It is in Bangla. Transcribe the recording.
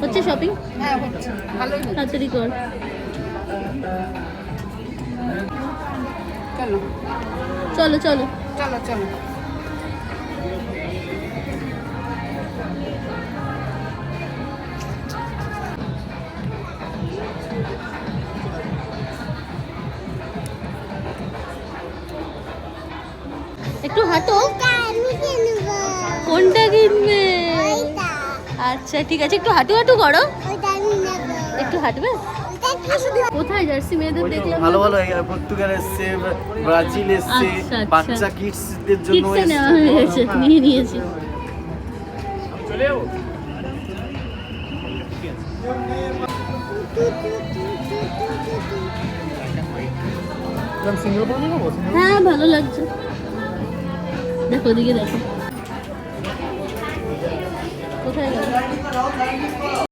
হচ্ছে শপিং? হ্যাঁ হচ্ছে, ভালোই হচ্ছে। তাড়াতাড়ি কর। চলো চলো চলো চলো চলো। একটু হাঁটো। কোনটা কিনবে? আচ্ছা ঠিক আছে, একটু হাঁটু হাঁটু করো। একটু হাঁটবে? কোথায় জার্সি মেয়েদের দেখলাম? ভালো ভালো পর্তুগাল এসছে, ব্রাজিল এসছে, আচ্ছা, আচ্ছা। বাচ্চা কিডসদের জন্য কিডসে নেওয়া হয়ে গেছে, নিয়ে নিয়েছি। হ্যাঁ ভালো লাগছে। দেখো ওদিকে দেখো, কোথায় গেল?